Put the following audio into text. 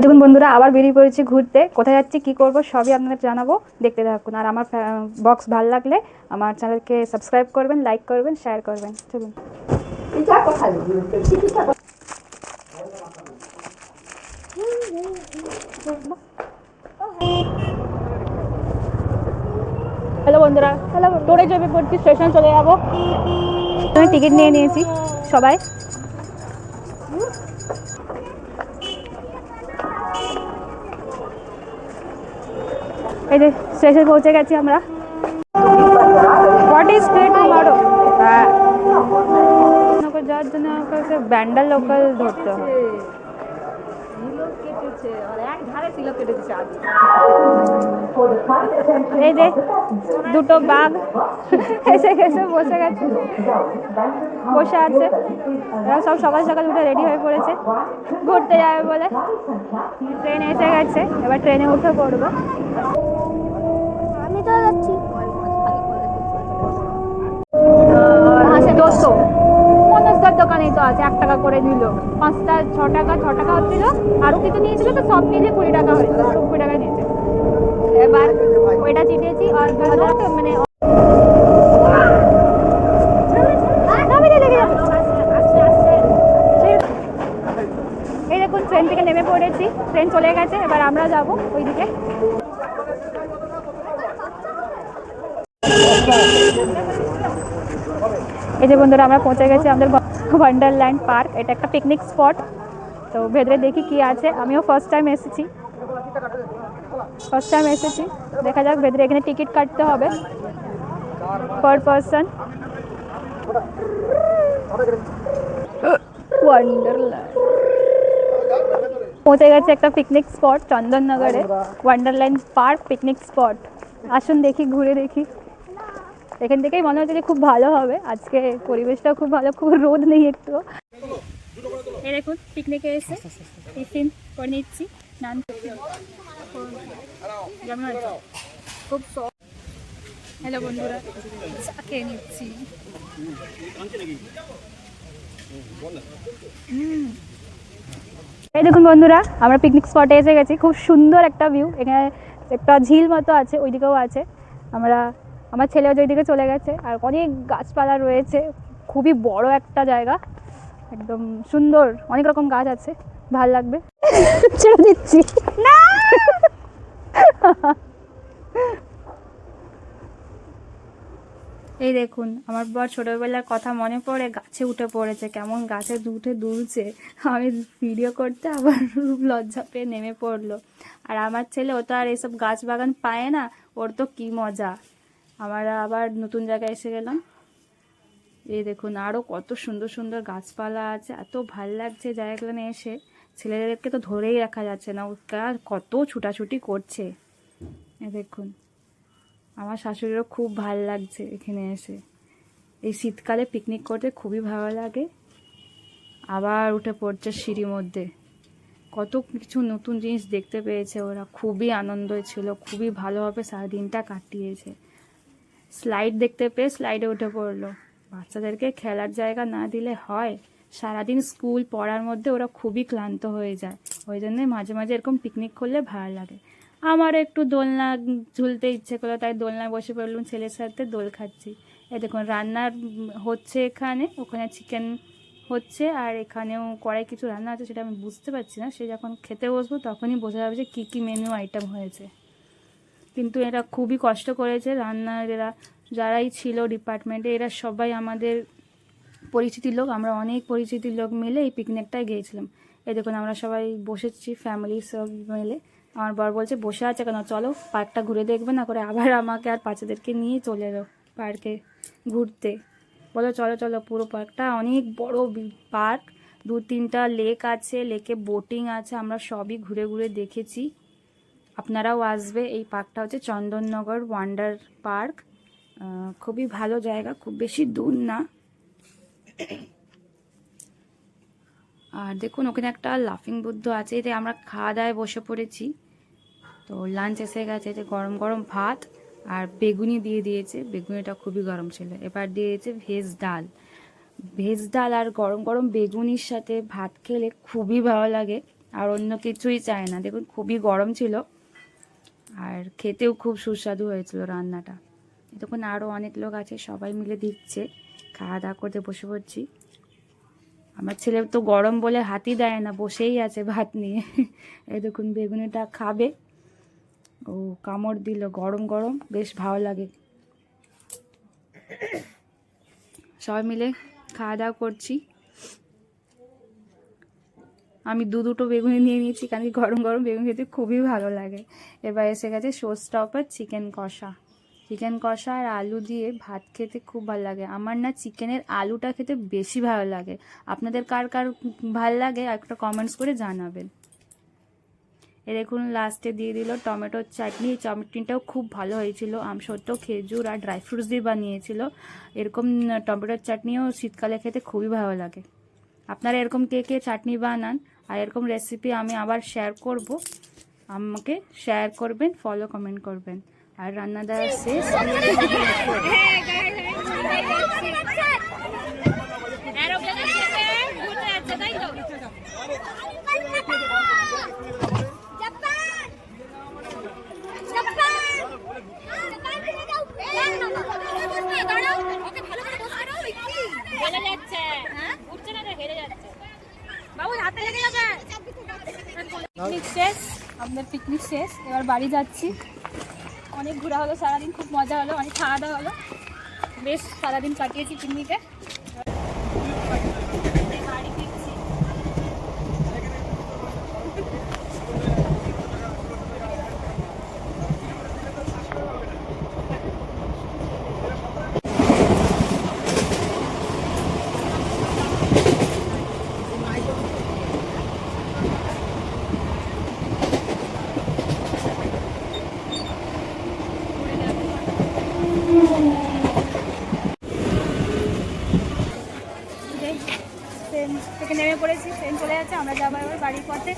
দেখুন বন্ধুরা, আবার বেরিয়ে পড়েছি ঘুরতে। কোথায় যাচ্ছি, কি করব, সবই আপনাদের জানাবো, দেখতে থাকুন। আর আমার বক্স ভালো লাগলে আমার চ্যানেলকে সাবস্ক্রাইব করবেন, লাইক করবেন, শেয়ার করবেন। চলুন। হ্যালো বন্ধুরা, হ্যালো, টোরে চেপে পড়ছি, স্টেশন চলে যাবো। টিকিট নিয়ে নিয়েছি সবাই। এই যে স্টেশন পৌঁছে গেছি আমরা। What is street tomorrow? হ্যাঁ, যাওয়ার জন্য আমাকে ব্যান্ডাল লোকাল ধরতে হবে। এই যে দুটো বাঘ এসে গেছে, বসে গেছে, বসে আছে। এরা সব সকাল সকাল উঠে রেডি হয়ে পড়েছে, ঘুরতে যাবে বলে। ট্রেন এসে গেছে, এবার ট্রেনে উঠে পড়বো। আমি তো যাচ্ছি। মনস্কার দোকানেই তো আছে, 1 টাকা করে নিল। 5টা 6 টাকা, 6 টাকা হচ্ছিল, আরো কিছু নিয়েছিল, তো সব মিলে 20 টাকা হয়েছিল। 20 টাকা নিয়েছে। এবার ওইটা চিটিয়েছি। আর মানে এই দেখুন, ট্রেন থেকে নেমে পড়েছি, ট্রেন চলে গেছে, এবার আমরা যাব ওইদিকে। এই যে বন্ধুরা, আমরা পৌঁছে গেছি আমাদের ওয়ান্ডারল্যান্ড পার্ক। এটা একটা পিকনিক স্পট। তো ভেতরে দেখি কি আছে। আমিও ফার্স্ট টাইম এসেছি, দেখা যাক ভেতরে। এখানে টিকিট কাটতে হবে পার পারসন। ওয়ান্ডারল্যান্ড পৌঁছে গেছে, একটা পিকনিক স্পট চন্দননগরে, ওয়ান্ডারল্যান্ড পার্ক পিকনিক স্পট। আসুন দেখি, ঘুরে দেখি। এখান থেকেই মনে হচ্ছে যে খুব ভালো হবে। আজকে পরিবেশটাও খুব ভালো, খুব রোদ নেই একটু। এই দেখুন, পিকনিকে এসে টিফিন করে নিচ্ছি। নান খুব। হ্যালো বন্ধুরা, চা খেয়ে নিচ্ছি। এই দেখুন বন্ধুরা, আমরা পিকনিক স্পটে এসে গেছি। খুব সুন্দর একটা ভিউ। এখানে একটা ঝিল মতো আছে, ওইদিকেও আছে। আমার ছেলেও ওইদিকে চলে গেছে। আর অনেক গাছপালা রয়েছে, খুবই বড় একটা জায়গা, একদম সুন্দর। অনেক রকম গাছ আছে, ভাল লাগবে। ছেড়ে দিচ্ছি না। এই দেখুন, আমার বর ছোটবেলার কথা মনে পড়ে গাছে উঠে পড়েছে, কেমন গাছে উঠে দুলছে। আমি ভিডিও করতে আবার লজ্জা পেয়ে নেমে পড়লো। আর আমার ছেলে, ও তো আর এইসব গাছ বাগান পায় না, ওর তো কি মজা। আমরা আবার নতুন জায়গায় এসে গেলাম। এই দেখুন, আরও কত সুন্দর সুন্দর গাছপালা আছে। এত ভাল লাগছে জায়গাগুলো এসে। ছেলেদেরকে তো ধরেই রাখা যাচ্ছে না, ওরা কত ছুটাছুটি করছে। এই দেখুন, আমার শাশুড়িরও খুব ভাল লাগছে এখানে এসে। এই শীতকালে পিকনিক করতে খুবই ভালো লাগে। আবার উঠে পড়ছে সিঁড়ির মধ্যে, কত কিছু নতুন জিনিস দেখতে পেয়েছে ওরা। খুবই আনন্দ ছিল, খুবই ভালোভাবে সারাদিনটা কাটিয়েছে। স্লাইড দেখতে পেয়ে স্লাইডে উঠে পড়লো। বাচ্চাদেরকে খেলার জায়গা না দিলে হয়? সারাদিন স্কুল পড়ার মধ্যে ওরা খুবই ক্লান্ত হয়ে যায়। ওই জন্যই মাঝে মাঝে এরকম পিকনিক করলে ভালো লাগে। আমারও একটু দোলনা ঝুলতে ইচ্ছে করলো, তাই দোলনায় বসে পড়লাম, ছেলের সাথে দোল খাচ্ছি। এই দেখুন, রান্নার হচ্ছে এখানে, ওখানে চিকেন হচ্ছে, আর এখানেও কড়াই কিছু রান্না আছে, সেটা আমি বুঝতে পারছি না। সে যখন খেতে বসবো তখনই বোঝা যাবে যে কী কী মেনু আইটেম হয়েছে। কিন্তু এরা খুবই কষ্ট করেছে রান্নার। এরা যারাই ছিল ডিপার্টমেন্টে, এরা সবাই আমাদের পরিচিতির লোক। আমরা অনেক পরিচিতির লোক মিলে এই পিকনিকটায় গিয়েছিলাম। এই দেখুন, আমরা সবাই বসেছি, ফ্যামিলি সব মিলে। আমার বর বলছে, বসে আছে কেন, চলো পার্কটা ঘুরে দেখবে না, করে আবার আমাকে আর বাচ্চাদেরকে নিয়ে চলে এলো পার্কে ঘুরতে। বলো চলো চলো, পুরো পার্কটা অনেক বড় পার্ক। 2-3টা লেক আছে, লেকে বোটিং আছে, আমরা সবই ঘুরে ঘুরে দেখেছি। আপনারাও আসবে। এই পার্কটা হচ্ছে চন্দননগর ওয়ান্ডার পার্ক। খুবই ভালো জায়গা, খুব বেশি দূর না। আর দেখুন, ওখানে একটা লাফিং বুদ্ধ আছে। এতে আমরা খাওয়া দাওয়ায় বসে পড়েছি। তো লাঞ্চ এসে গেছে, যে গরম গরম ভাত আর বেগুনি দিয়ে দিয়েছে। বেগুনিটা খুবই গরম ছিল। এবার দিয়েছে ভেজ ডাল। ভেজ ডাল আর গরম গরম বেগুনির সাথে ভাত খেলে খুবই ভালো লাগে। আর অন্য কিছুই চায় না। দেখুন খুবই গরম ছিল আর খেতেও খুব সুস্বাদু হয়েছিল রান্নাটা। দেখুন আরও অনেক লোক আছে, সবাই মিলে দিচ্ছে, খাওয়া দাওয়া করতে বসে পড়ছি। আমার ছেলে তো গরম বলে হাতই দেয় না, বসেই আছে ভাত নিয়ে। এই দেখুন বেগুনিটা খাবে, ও কামড় দিল, গরম গরম বেশ ভালো লাগে। সবাই মিলে খাওয়া দাওয়া করছি। আমি দুটো বেগুনি নিয়ে নিয়েছি, কারণ কি গরম গরম বেগুন খেতে খুবই ভালো লাগে। এবার এসে গেছে শোস্টপার চিকেন কষা। চিকেন কষা আর আলু দিয়ে ভাত খেতে খুব ভালো লাগে। আমার না চিকেনের আলুটা খেতে বেশি ভালো লাগে। আপনাদের কার কার ভালো লাগে একটা কমেন্টস করে জানাবেন। এ দেখুন লাস্টে দিয়ে দিল টমেটোর চাটনি। এই চাটনিটাও খুব ভালো হয়েছিল, আমসত্ত্ব, খেজুর আর ড্রাই ফ্রুটস দিয়ে বানিয়েছিল। এরকম টমেটোর চাটনিও শীতকালে খেতে খুবই ভালো লাগে। আপনারা এরকম কে কে চাটনি বানান আর এরকম রেসিপি আমি আবার শেয়ার করব, আমাকে শেয়ার করবেন, ফলো কমেন্ট করবেন। আর রান্না দেওয়া শেষ। পিকনিক শেষ, আমাদের পিকনিক শেষ, এবার বাড়ি যাচ্ছি। অনেক ঘোরা হলো সারাদিন, খুব মজা হলো, অনেক খাওয়া দাওয়া হলো, বেশ সারাদিন কাটিয়েছি পিকনিকে। বাড়ি ফিরছি। ট্রেন থেকে নেমে পড়েছি, ট্রেন চলে যাচ্ছে, আমরা যাবো এবার বাড়ির পথে।